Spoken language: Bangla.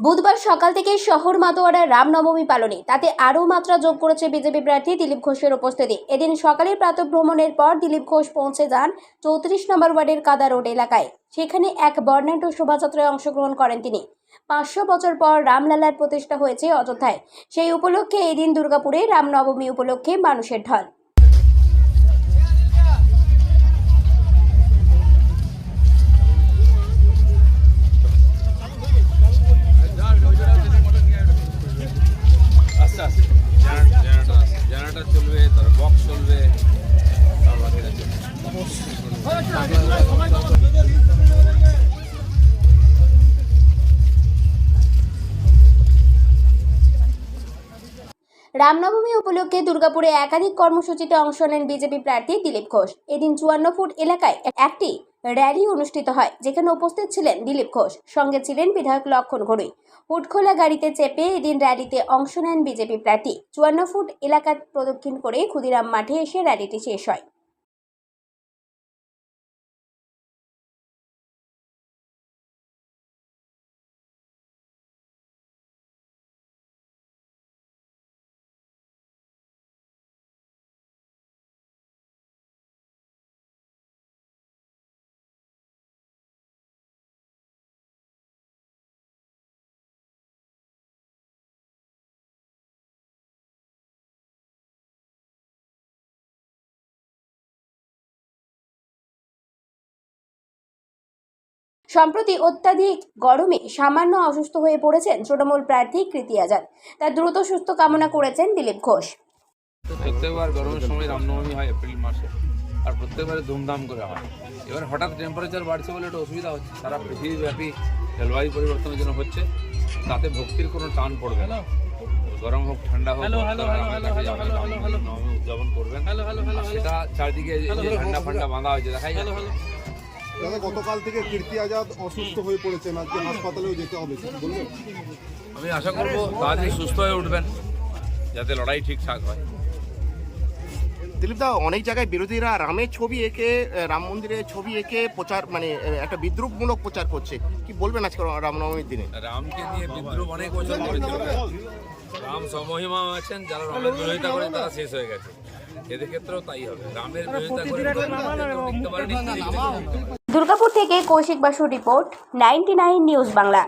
বুধবার সকাল থেকে শহর মাতোয়ারার রামনবমী পালনে তাতে আরও মাত্রা যোগ করেছে বিজেপি প্রার্থী দিলীপ ঘোষের উপস্থিতি। এদিন সকালে প্রাতঃভ্রমণের পর দিলীপ ঘোষ পৌঁছে যান 34 নম্বর ওয়ার্ডের কাদা রোড এলাকায়। সেখানে এক বর্ণাঢ্য শোভাযাত্রায় অংশগ্রহণ করেন তিনি। 500 বছর পর রামলালার প্রতিষ্ঠা হয়েছে অযোধ্যায়, সেই উপলক্ষে এদিন দুর্গাপুরে রামনবমী উপলক্ষে মানুষের ঢল। জেনারেটর চলবে, তার বক্স চলবে, রামনবমী উপলক্ষে দুর্গাপুরে একাধিক কর্মসূচিতে অংশ নেন বিজেপি প্রার্থী দিলীপ ঘোষ। এদিন 54 ফুট এলাকায় একটি র্যালি অনুষ্ঠিত হয়, যেখানে উপস্থিত ছিলেন দিলীপ ঘোষ, সঙ্গে ছিলেন বিধায়ক লক্ষণ ঘড়ুই। হুটখোলা গাড়িতে চেপে এদিন র্যালিতে অংশ নেন বিজেপি প্রার্থী। 54 ফুট এলাকা প্রদক্ষিণ করে ক্ষুদিরাম মাঠে এসে র্যালিটি শেষ হয়। সম্প্রতি অত্যাধিক গরমে সামান্য অসুস্থ হয়ে পড়েছেন তৃণমূল প্রার্থী কৃতি আজাদ। তার দ্রুত সুস্থ কামনা করেছেন দিলীপ ঘোষ। প্রত্যেকবার গরমের সময় রামনবমী হয় এপ্রিল মাসে, আর প্রত্যেকবারে ধুমধাম করে হয়। এবার হঠাৎ টেম্পারেচার বাড়ছে বলে একটা অসুবিধা হচ্ছে, সারা পৃথিবীব্যাপী জলবায়ু পরিবর্তনের জন্য হচ্ছে, তাতে ভক্তির কোনো টান পড়বে না। গরম হোক ঠান্ডা হোক, নবমী উদযাপন করবেন, সেটা চারদিকে ঠান্ডা ফান্ডা বাঁধা হয়েছে দেখাই যায়। দাদা, গতকাল থেকে কীর্তি আজাদ অসুস্থ হয়ে পড়েছেন, আজকে হাসপাতালেও যেতে হবে, বলবেন? আমি আশা করব তাড়াতাড়ি সুস্থ হয়ে উঠবেন, যাতে লড়াই ঠিকঠাক হয়। দিলীপ দা, অনেক জায়গায় বিরোধীরা রামের ছবি এঁকে, রাম মন্দিরের ছবি এঁকে প্রচার, মানে একটা বিদ্রুপমূলক প্রচার করছে, কি বলবেন আজকে রামনবমীর দিনে? রামকে নিয়ে বিদ্রুপ অনেক বছর করেছিল। রাম সমহিমা আছেন, যারা রামের বিরোধিতা করে তারা শেষ হয়ে গেছে। এদের ক্ষেত্রেও তাই হবে, রামের বিরোধিতা করে দুর্গাপুর থেকে কৌশিক বাসুর রিপোর্ট, 99 নিউজ বাংলা।